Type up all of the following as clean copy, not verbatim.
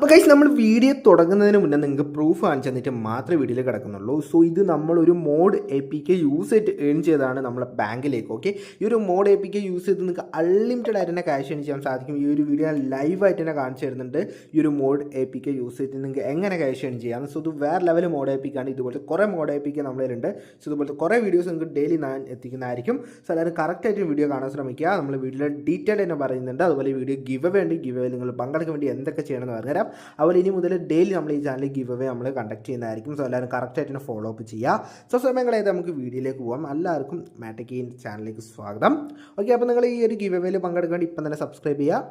അപ്പോൾ ഗൈസ് നമ്മൾ വീഡിയോ തുടങ്ങുന്നതിന് മുന്നേ നിങ്ങൾക്ക് പ്രൂഫ് കാണിച്ചു തന്നിട്ട് മാത്രമേ വീഡിയോയിൽ കിടക്കുന്നുള്ളൂ. സോ ഇത് നമ്മളൊരു മോഡ് APK യൂസ് ചെയ്തിട്ട് ഏൺ ചെയ്താണ് നമ്മളെ ബാങ്കിലേക്ക്. ഓക്കെ, ഈ ഒരു മോഡ് APK യൂസ് ചെയ്ത് നിങ്ങൾക്ക് അൺലിമിറ്റഡ് ആയിട്ട് തന്നെ ക്യാഷ് ഏൺ ചെയ്യാൻ സാധിക്കും. ഈ ഒരു വീഡിയോ ഞാൻ ലൈവായിട്ട് തന്നെ കാണിച്ചു തരുന്നുണ്ട്. ഈ ഒരു മോഡ് APK യൂസ് ചെയ്തിട്ട് നിങ്ങൾക്ക് എങ്ങനെ ക്യാഷ് ഏൺ ചെയ്യാം. സോ ഇത് വേറെ ലെവൽ മോഡ് APK ആണ്. ഇതുപോലത്തെ കുറേ മോഡ് APK നമ്മളിലുണ്ട്. സോ ഇതുപോലത്തെ കുറേ വീഡിയോസ് നിങ്ങൾക്ക് ഡെയിലി ഞാൻ എത്തിക്കുന്നതായിരിക്കും. സോ എല്ലാവരും കറക്റ്റായിട്ട് വീഡിയോ കാണാൻ ശ്രമിക്കുക. നമ്മൾ വീഡിയോയിൽ ഡീറ്റെയിൽ തന്നെ പറയുന്നുണ്ട്. അതുപോലെ ഈ വീഡിയോ ഗിവ് അവേ ഉണ്ട്. ഗിവ് അവേ നിങ്ങൾ പങ്കെടുക്കാൻ വേണ്ടി എന്തൊക്കെ ചെയ്യണമെന്ന് പറഞ്ഞുതരാം. അതുപോലെ ഇനി മുതൽ ഡെയിലി നമ്മൾ ഈ ചാനലിൽ ഗിവ് അവേ നമ്മൾ കണ്ടക്ട് ചെയ്യുന്നതായിരിക്കും. സോ എല്ലാവരും കറക്റ്റായിട്ട് തന്നെ ഫോളോ അപ്പ് ചെയ്യുക. സോ സമയങ്ങളായത് നമുക്ക് വീഡിയോയിലേക്ക് പോകാം. എല്ലാവർക്കും മാറ്റക് ചാനലിലേക്ക് സ്വാഗതം. ഓക്കെ, അപ്പോൾ നിങ്ങൾ ഈ ഒരു ഗിവ് അവേയിൽ പങ്കെടുക്കാൻ ഇപ്പം തന്നെ സബ്സ്ക്രൈബ് ചെയ്യുക.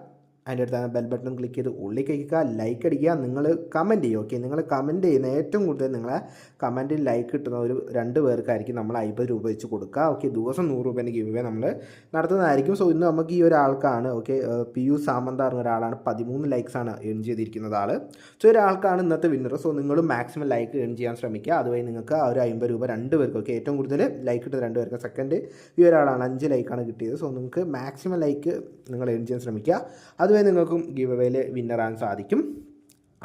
അതിൻ്റെ അടുത്താണ് ബെൽ ബട്ടൺ ക്ലിക്ക് ചെയ്ത് ഉള്ളിൽ കഴിക്കുക, ലൈക്ക് അടിക്കുക, നിങ്ങൾ കമൻറ്റ് ചെയ്യുക. ഓക്കെ, നിങ്ങൾ കമൻറ്റ് ചെയ്യുന്ന ഏറ്റവും കൂടുതൽ നിങ്ങളെ കമൻറ്റിൽ ലൈക്ക് കിട്ടുന്ന ഒരു 2 പേർക്കായിരിക്കും നമ്മൾ 50 രൂപ വെച്ച് കൊടുക്കുക. ഓക്കെ, ദിവസം 100 രൂപേൻ്റെ ഗിവ് അവേ നമ്മൾ നടത്തുന്നതായിരിക്കും. സോ ഇന്ന് നമുക്ക് ഈ ഒരാൾക്കാണ്, ഓക്കെ, PU സാമന്ത പറഞ്ഞ ഒരാളാണ് 13 ലൈക്സാണ് ഏൺ ചെയ്തിരിക്കുന്നത് ആൾ. സോ ഒരാൾക്കാണ് ഇന്നത്തെ വിന്നർ. സോ നിങ്ങളും മാക്സിമം ലൈക്ക് ഏൺ ചെയ്യാൻ ശ്രമിക്കുക. അതുവഴി നിങ്ങൾക്ക് ആ ഒരു 50 രൂപ 2 പേർക്ക്, ഓക്കെ, ഏറ്റവും കൂടുതൽ ലൈക്ക് കിട്ടുന്ന 2 പേർക്ക്. സെക്കൻഡ് ഈ ഒരാളാണ് 5 ലൈക്കാണ് കിട്ടിയത്. സോ നിങ്ങൾക്ക് മാക്സിമം ലൈക്ക് നിങ്ങൾ ഏൺ ചെയ്യാൻ ശ്രമിക്കുക. അതുവഴി നിങ്ങൾക്കും ഗിവ് അവേയിൽ വിന്നറാൻ സാധിക്കും.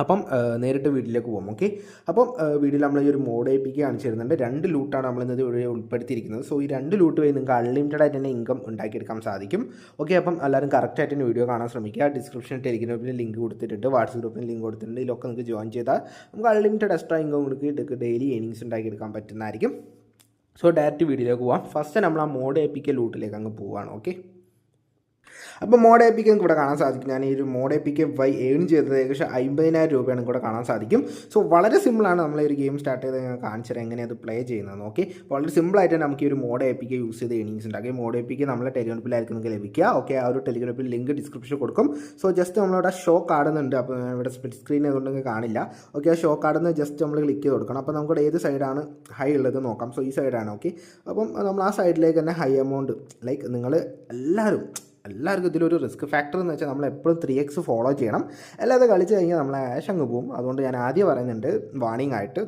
അപ്പം നേരിട്ട് വീട്ടിലേക്ക് പോകും. ഓക്കെ, അപ്പം വീഡിയോയിൽ നമ്മൾ ഈ ഒരു മോഡ് APK കാണിച്ചു തരുന്നുണ്ട്. 2 ലൂട്ടാണ് നമ്മളിന്നത് ഇവിടെ ഉൾപ്പെടുത്തിയിരിക്കുന്നത്. സോ ഈ 2 ലൂട്ട് വഴി നിങ്ങൾക്ക് അൺലിമിറ്റഡ് ആയിട്ട് തന്നെ ഇൻകം ഉണ്ടാക്കിയെടുക്കാൻ സാധിക്കും. ഓക്കെ, അപ്പം എല്ലാവരും കറക്റ്റായിട്ട് തന്നെ വീഡിയോ കാണാൻ ശ്രമിക്കുക. ഡിസ്ക്രിപ്ഷനിൽ ടെലിഗ്രാമിൽ ലിങ്ക് കൊടുത്തിട്ടുണ്ട്, വാട്സ്ആപ്പ് ഗ്രൂപ്പിൽ ലിങ്ക് കൊടുത്തിട്ടുണ്ട്. ഇതിലൊക്കെ നിങ്ങൾക്ക് ജോയിൻ ചെയ്താൽ നമുക്ക് അൺലിമിറ്റഡ് എക്സ്ട്രാ ഇൻകം കൊടുക്കുക, ഡെയിലി ഏണിങ്സ് ഉണ്ടാക്കിയെടുക്കാൻ പറ്റുന്നതായിരിക്കും. സോ ഡയറക്റ്റ് വീഡിയോയിലേക്ക് പോകാം. ഫസ്റ്റ് നമ്മൾ ആ മോഡ് APK ലൂട്ടിലേക്ക് അങ്ങ് പോവുകയാണ്. ഓക്കെ, അപ്പോൾ മോഡ് APK നിങ്ങൾക്ക് ഇവിടെ കാണാൻ സാധിക്കും. ഞാൻ ഈ ഒരു മോഡ് APK വൈ ഏൺ ചെയ്തത് ഏകദേശം 50,000 രൂപയാണ് ഇവിടെ കാണാൻ സാധിക്കും. സോ വളരെ സിമ്പിളാണ്. നമ്മൾ ഈ ഒരു ഗെയിം സ്റ്റാർട്ട് ചെയ്ത് ഞാൻ കാണിച്ചത് എങ്ങനെയാണ് അത് പ്ലേ ചെയ്യുന്നത്. ഓക്കെ, വളരെ സിമ്പിളായിട്ട് തന്നെ നമുക്ക് ഈ ഒരു മോഡ് APK യൂസ് ചെയ്ത് ഏണിങ്സ് ഉണ്ടാക്കി. മോഡ് APK നമ്മളെ ടെലിഗ്രാമിലായിരിക്കും നിങ്ങൾക്ക് ലഭിക്കുക. ഓക്കെ, ആ ഒരു ടെലിഗ്രാമിൽ ലിങ്ക് ഡിസ്ക്രിപ്ഷൻ കൊടുക്കും. സോ ജസ്റ്റ് നമ്മളിവിടെ ഷോ കാണുന്നുണ്ട്. അപ്പോൾ ഇവിടെ സ്പ്ലിറ്റ് സ്ക്രീൻ ആയതുകൊണ്ട് കാണില്ല. ഓക്കെ, ആ ഷോ കാർഡിൽ ജസ്റ്റ് നമ്മൾ ക്ലിക്ക് ചെയ്ത് കൊടുക്കണം. അപ്പോൾ നമുക്കിവിടെ ഏത് സൈഡാണ് ഹൈ ഉള്ളത് നോക്കാം. സോ ഈ സൈഡാണ്. ഓക്കെ, അപ്പം നമ്മൾ ആ സൈഡിലേക്ക് തന്നെ ഹൈ എമൗണ്ട്, ലൈക്ക് നിങ്ങൾ എല്ലാവർക്കും ഇതിലൊരു റിസ്ക് ഫാക്ടർ എന്ന് വെച്ചാൽ നമ്മൾ എപ്പോഴും 3x ഫോളോ ചെയ്യണം. അല്ലാതെ കളിച്ച് കഴിഞ്ഞാൽ നമ്മളെ ആഷ് അങ്ങ് പോകും. അതുകൊണ്ട് ഞാൻ ആദ്യം പറയുന്നുണ്ട് വാർണിംഗ് ആയിട്ട്,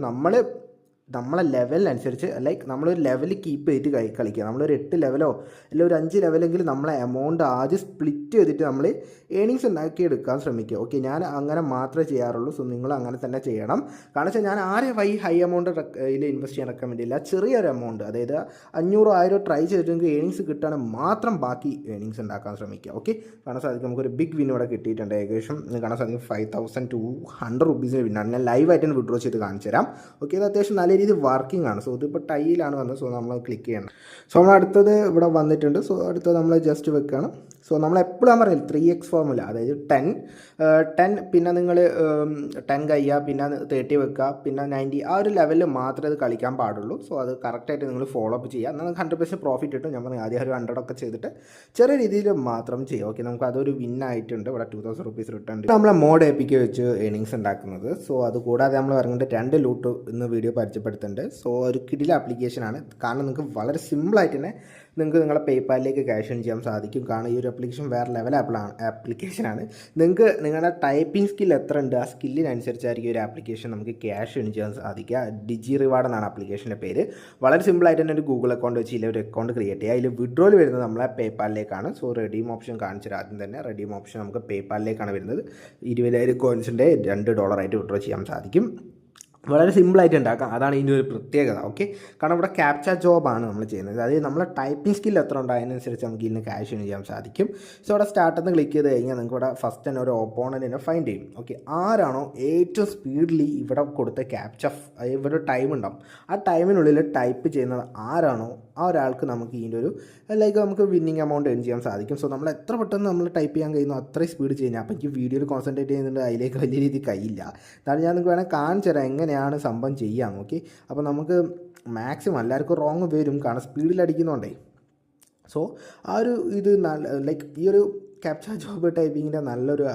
നമ്മളെ ലെവലിനനുസരിച്ച്, ലൈക്ക് നമ്മളൊരു ലെവൽ കീപ്പ് ചെയ്തിട്ട് കളിക്കുക. നമ്മളൊരു 8 ലെവലോ അല്ലെങ്കിൽ ഒരു 5 ലെവലെങ്കിലും നമ്മളെ എമൗണ്ട് ആദ്യം സ്പ്ലിറ്റ് ചെയ്തിട്ട് നമ്മൾ ഏണിങ്സ് ഉണ്ടാക്കിയെടുക്കാൻ ശ്രമിക്കുക. ഓക്കെ, ഞാൻ അങ്ങനെ മാത്രമേ ചെയ്യാറുള്ളൂ. സോ നിങ്ങൾ അങ്ങനെ തന്നെ ചെയ്യണം. കാരണം വെച്ചാൽ ഞാൻ ആരെയും ഹൈ എമൗണ്ട് ഇതിൽ ഇൻവെസ്റ്റ് ചെയ്യാൻ റെക്കമെൻഡ് ചെയ്യില്ല. ചെറിയൊരു എമൗണ്ട്, അതായത് 500-1000 ട്രൈ ചെയ്തിട്ട് ഏണിങ്സ് കിട്ടുകയാണെങ്കിൽ മാത്രം ബാക്കി ഏണിങ്സ് ഉണ്ടാക്കാൻ ശ്രമിക്കുക. ഓക്കെ, കാണാൻ സാധിക്കും നമുക്കൊരു ബിഗ് വിൻ ഇവിടെ കിട്ടിയിട്ടുണ്ട്. ഏകദേശം കാണാൻ സാധിക്കും 5200 റുപ്പീസിന് വിന്നാണ്. ഞാൻ ലൈവായിട്ട് തന്നെ വിഡ്രോ ചെയ്ത് കാണിച്ചു തരാം. ഓക്കെ, ഇത് അത്യാവശ്യം നല്ല രീതി വർക്കിംഗ് ആണ്. സോ ഇതിപ്പോൾ ടൈയിലാണ് വന്നത്. സോ നമ്മൾ ക്ലിക്ക് ചെയ്യണം. സോ നമ്മൾ അടുത്തത് ഇവിടെ വന്നിട്ടുണ്ട്. സോ അടുത്തത് നമ്മൾ ജസ്റ്റ് വെക്കണം. സോ നമ്മളെപ്പോഴും ഞാൻ പറഞ്ഞില്ല 3x ഫോർമുല, അതായത് 10 പിന്നെ നിങ്ങൾ 10 കഴിയുക, പിന്നെ 30 വെക്കുക, പിന്നെ 90, ആ ഒരു ലെവലിൽ മാത്രമേ ഇത് കളിക്കാൻ പാടുള്ളൂ. സോ അത് കറക്റ്റായിട്ട് നിങ്ങൾ ഫോളോ അപ്പ് ചെയ്യുക. എന്നാൽ 100% പ്രോഫിറ്റ് കിട്ടും. ഞാൻ പറഞ്ഞു ആദ്യം ഒരു 100 ഒക്കെ ചെയ്തിട്ട് ചെറിയ രീതിയിൽ മാത്രം ചെയ്യുക. ഓക്കെ, നമുക്ക് അതൊരു വിന്നായിട്ടുണ്ട്. ഇവിടെ 2000 റുപ്പീസ് റിട്ടേൺ നമ്മളെ മോഡ് APK വെച്ച് ഏണിങ്സ് ഉണ്ടാക്കുന്നത്. സോ അതുകൂടാതെ നമ്മൾ പറഞ്ഞിട്ട് 2 ലൂട്ട് ഇന്ന് വീഡിയോ പരിചയപ്പെടുത്തുന്നുണ്ട്. സോ ഒരു കിടില ആപ്ലിക്കേഷനാണ്. കാരണം നിങ്ങൾക്ക് വളരെ സിമ്പിളായിട്ട് തന്നെ നിങ്ങൾക്ക് നിങ്ങളുടെ പേയ്പാലിലേക്ക് ക്യാഷ് ഏൺ ചെയ്യാൻ സാധിക്കും. കാരണം ഈ ഒരു ആപ്ലിക്കേഷൻ വേറെ ലെവൽ ആപ്ലിക്കേഷനാണ്. നിങ്ങൾക്ക് നിങ്ങളുടെ ടൈപ്പിംഗ് സ്കിൽ എത്ര ഉണ്ട്, ആ സ്കില്ലിനനുസരിച്ചായിരിക്കും ഒരു ആപ്ലിക്കേഷൻ നമുക്ക് ക്യാഷ് ഏൺ ചെയ്യാൻ സാധിക്കുക. ഡിജി റിവാർഡ് എന്നാണ് ആപ്ലിക്കേഷൻ്റെ പേര്. വളരെ സിമ്പിളായിട്ട് തന്നെ ഒരു ഗൂഗിൾ അക്കൗണ്ട് വെച്ച് ഒരു അക്കൗണ്ട് ക്രിയേറ്റ് ചെയ്യുക. അതിൽ വിഡ്രോയിൽ വരുന്നത് നമ്മളെ പേയ്പാലിലേക്കാണ്. സോ റെഡീം ഓപ്ഷൻ കാണിച്ചത് ആദ്യം തന്നെ. റെഡീം ഓപ്ഷൻ നമുക്ക് പേയ്പാലിലേക്കാണ് വരുന്നത്. 20,000 കോയിൻസിൻ്റെ $2 ആയിട്ട് വിഡ്രോ ചെയ്യാൻ സാധിക്കും. വളരെ സിമ്പിളായിട്ട് ഉണ്ടാക്കാം. അതാണ് ഇതിൻ്റെ ഒരു പ്രത്യേകത. ഓക്കെ, കാരണം ഇവിടെ ക്യാപ്ച ജോബാണ് നമ്മൾ ചെയ്യുന്നത്. അതായത് നമ്മളെ ടൈപ്പിംഗ് സ്കിൽ എത്ര ഉണ്ട് അതിനനുസരിച്ച് നമുക്ക് ഇതിന് ക്യാഷ് ഏൺ ചെയ്യാൻ സാധിക്കും. സോ ഇവിടെ സ്റ്റാർട്ടെന്ന് ക്ലിക്ക് ചെയ്ത് കഴിഞ്ഞാൽ നിങ്ങൾക്ക് ഇവിടെ ഫസ്റ്റ് തന്നെ ഒരു ഓപ്പോണൻറ്റിനെ ഫൈൻഡ് ചെയ്യും. ഓക്കെ, ആരാണോ ഏറ്റവും സ്പീഡിലി ഇവിടെ കൊടുത്ത ക്യാപ്ച, ഇവിടെ ടൈം ഉണ്ടാവും, ആ ടൈമിനുള്ളിൽ ടൈപ്പ് ചെയ്യുന്നത് ആരാണോ ആ ഒരാൾക്ക് നമുക്ക് ഇതിൻ്റെ ഒരു ലൈക്ക് നമുക്ക് വിന്നിങ് എമൗണ്ട് ഏൺ ചെയ്യാൻ സാധിക്കും. സോ നമ്മൾ എത്ര പെട്ടെന്ന് നമ്മൾ ടൈപ്പ് ചെയ്യാൻ കഴിയുന്നു അത്രയും സ്പീഡ് ചെയ്യുന്നത്. അപ്പോൾ എനിക്ക് വീഡിയോയിൽ കോൺസെൻട്രേറ്റ് ചെയ്യുന്നുണ്ട്, അതിലേക്ക് വലിയ രീതിയിൽ കഴിയില്ല. എന്നാലും ഞാൻ നിങ്ങൾക്ക് വേണമെങ്കിൽ കാണിച്ചു തരാം എങ്ങനെയാണ് സംഭവം ചെയ്യാം. ഓക്കെ, അപ്പോൾ നമുക്ക് മാക്സിമം എല്ലാവർക്കും റോങ് വരും കാരണം സ്പീഡിലടിക്കുന്നുണ്ടേ. സോ ആ ഒരു ഇത് ലൈക്ക് ഈ ഒരു ക്യാപ്ച ജോബ് ടൈപ്പിങ്ങിൻ്റെ നല്ലൊരു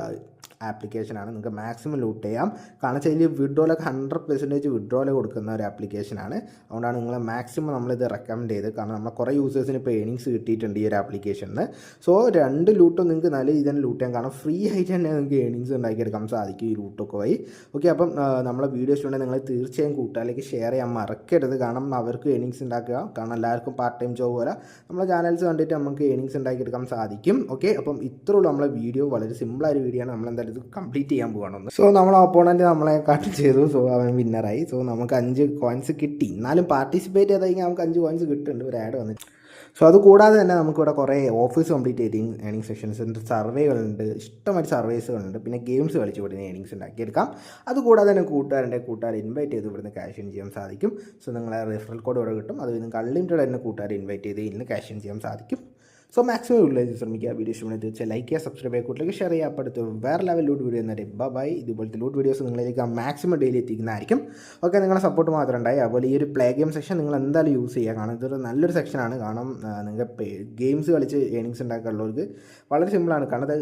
ആപ്ലിക്കേഷനാണ്. നിങ്ങൾക്ക് മാക്സിമം ലൂട്ട് ചെയ്യാം. കാരണം വെച്ചാൽ ഇതിൽ വിഡ്രോലൊക്കെ 100% വിഡ്രോയിൽ കൊടുക്കുന്ന ഒരു ആപ്ലിക്കേഷനാണ്. അതുകൊണ്ടാണ് നിങ്ങളെ മാക്സിമം നമ്മളിത് റെക്കമെൻഡ് ചെയ്ത്. കാരണം നമ്മളെ കുറേ യൂസേഴ്സിന് ഇപ്പോൾ ഏണിങ്സ് കിട്ടിയിട്ടുണ്ട് ഈ ഒരു ആപ്ലിക്കേഷനിൽ. സോ 2 ലൂട്ടും നിങ്ങൾക്ക് നല്ല രീതിയിൽ തന്നെ ലൂട്ട് ചെയ്യാം. കാരണം ഫ്രീ ആയിട്ട് തന്നെ നിങ്ങൾക്ക് ഏണിങ്സ് ഉണ്ടാക്കിയെടുക്കാൻ സാധിക്കും ഈ ലൂട്ടൊക്കെ വഴി. ഓക്കെ, അപ്പം നമ്മളെ വീഡിയോസ് ഉണ്ടെങ്കിൽ നിങ്ങൾ തീർച്ചയായും കൂട്ടുകാരിലേക്ക് ഷെയർ ചെയ്യാൻ മറക്കരുത്. കാരണം അവർക്ക് ഏണിങ്സ് ഉണ്ടാക്കുക. കാരണം എല്ലാവർക്കും പാർട്ട് ടൈം ജോബ് പോലെ നമ്മളെ ചാനൽസ് കണ്ടിട്ട് നമുക്ക് ഏണിങ്സ് ഉണ്ടാക്കിയെടുക്കാൻ സാധിക്കും. ഓക്കെ, അപ്പം ഇത്രയുള്ളൂ നമ്മളെ വീഡിയോ. വളരെ സിമ്പിളായൊരു വീഡിയോ ആണ്. നമ്മളെന്തായാലും നമ്മളിത് കംപ്ലീറ്റ് ചെയ്യാൻ പോകണമെന്ന്. സോ നമ്മളെ ഓപ്പോണൻറ്റ് നമ്മളെ കാട്ട് ചെയ്തു. സോ അവൻ വിന്നറായി. സോ നമുക്ക് 5 കോയിൻസ് കിട്ടി. എന്നാലും പാർട്ടിസിപ്പേറ്റ് ചെയ്ത് കഴിഞ്ഞാൽ നമുക്ക് 5 കോയിൻസ് കിട്ടുന്നുണ്ട്, ഒരു ആഡ് വന്നിട്ട്. സോ അതുകൂടാതെ തന്നെ നമുക്കിവിടെ കുറേ ഓഫേഴ്സ് കംപ്ലീറ്റ് ചെയ്ത് ഏണിംഗ് സെക്ഷൻസ് ഉണ്ട്, സർവേകളുണ്ട്, ഇഷ്ടംമാതിരി സർവേസുകളുണ്ട്, പിന്നെ ഗെയിംസ് കളിച്ച് ഇവിടുന്ന് ഏണിങ്സ് ഉണ്ടാക്കിയെടുക്കാം. അതുകൂടാതെ തന്നെ കൂട്ടുകാരെ ഇൻവൈറ്റ് ചെയ്ത് ഇവിടുന്ന് ക്യാഷ് ഇൻ ചെയ്യാൻ സാധിക്കും. സോ നിങ്ങളെ റെഫറൽ കോഡ് ഇവിടെ കിട്ടും. അത് നിങ്ങൾക്ക് അൺലിമിറ്റഡ് തന്നെ കൂട്ടുകാരെ ഇൻവൈറ്റ് ചെയ്ത് ഇതിന് ക്യാഷ് ഇൻ ചെയ്യാൻ സാധിക്കും. സോ മാക്സിമം യൂട്ടിലൈസ് ശ്രമിക്കുക. വീഡിയോ ഇഷ്ടമായി തീർച്ചയായും ലൈക്ക് ചെയ്യുക, സബ്സ്ക്രൈബ് ചെയ്യുക, കൂട്ടിലേക്ക് ഷെയർ ചെയ്യുക. അപ്പോൾ അടുത്ത് വേറെ ലെവൽ ലൂട്ട് വീഡിയോ എന്നറിയും. ബൈ. ഇതുപോലത്തെ ലൂട്ട് വീഡിയോസ് നിങ്ങളിലേക്ക് മാക്സിമം ഡെയിലി എത്തിക്കുന്നതായിരിക്കും. ഓക്കെ, നിങ്ങളുടെ സപ്പോർട്ട് മാത്രം ഉണ്ടായി. അതുപോലെ ഈ ഒരു പ്ലേ ഗെയിം സെക്ഷൻ നിങ്ങൾ എന്തായാലും യൂസ് ചെയ്യുക. കാരണം ഇതൊരു നല്ലൊരു സെക്ഷനാണ്. കാരണം നിങ്ങൾക്ക് ഗെയിംസ് കളിച്ച് ഏണിങ്സ് ഉണ്ടാക്കാനുള്ളവർക്ക് വളരെ സിമ്പിളാണ്. കാരണം അത്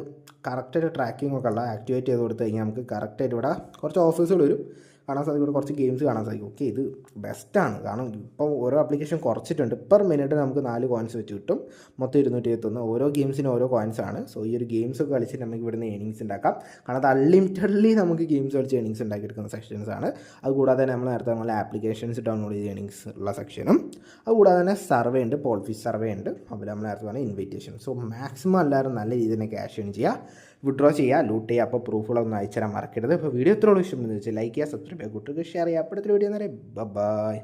കറക്റ്റായിട്ട് ട്രാക്കിംഗ് ഒക്കെ ഉള്ള ആക്ടിവേറ്റ് ചെയ്ത് കൊടുത്തു കഴിഞ്ഞാൽ നമുക്ക് കറക്റ്റായിട്ട് ഇവിടെ കുറച്ച് ഓഫേഴ്സുകൾ വരും, കാണാൻ സാധിക്കും. ഇവിടെ കുറച്ച് ഗെയിംസ് കാണാൻ സാധിക്കും. ഓക്കെ, ഇത് ബെസ്റ്റാണ്. കാരണം ഇപ്പോൾ ഓരോ ആപ്ലിക്കേഷൻ കുറച്ചിട്ടുണ്ട്. പെർ മിനിറ്റ് നമുക്ക് 4 കോയിൻസ് വെച്ച് കിട്ടും. മൊത്തം 271. ഓരോ ഗെയിംസിനും ഓരോ കോയിൻസാണ്. സോ ഈ ഒരു ഗെയിംസൊക്കെ കളിച്ചിട്ട് നമുക്ക് ഇവിടുന്ന് ഏണിങ്സ് ഉണ്ടാക്കാം. കാരണം അത് അൺലിമിറ്റഡ്ലി നമുക്ക് ഗെയിംസ് കളിച്ച് ഏണിങ്സ് ഉണ്ടാക്കിയെടുക്കുന്ന സെക്ഷൻസാണ്. അതുകൂടാതെ നമ്മൾ നേരത്തെ നമ്മളെ ആപ്ലിക്കേഷൻസ് ഡൗൺലോഡ് ചെയ്ത് ഏണിങ്സ് ഉള്ള സെക്ഷനും, അതുകൂടാതെ തന്നെ സർവേ ഉണ്ട്, പോൾഫിഷ് സർവേ ഉണ്ട്. അപ്പോൾ നമ്മൾ നേരത്തെ പറഞ്ഞ ഇൻവിറ്റേഷൻ. സോ മാക്സിമം എല്ലാവരും നല്ല രീതിയിൽ തന്നെ ക്യാഷ് ഏൺ ചെയ്യുക, വിഡ്രോ ചെയ്യുക, ലൂട്ട് ചെയ്യുക. അപ്പോൾ പ്രൂഫുകളൊന്നും അയച്ചു തരാൻ മറക്കരുത്. അപ്പോൾ വീഡിയോ എത്രയോളം ഇഷ്ടമെന്ന് വെച്ചാൽ ലൈക്ക് ചെയ്യുക, സബ്സ്ക്രൈബ് ചെയ്യുക, കൂട്ടുകാർക്ക് ഷെയർ ചെയ്യുക. അപ്പോഴത്തെ വീഡിയോ എന്ന് പറയാം. ബൈ.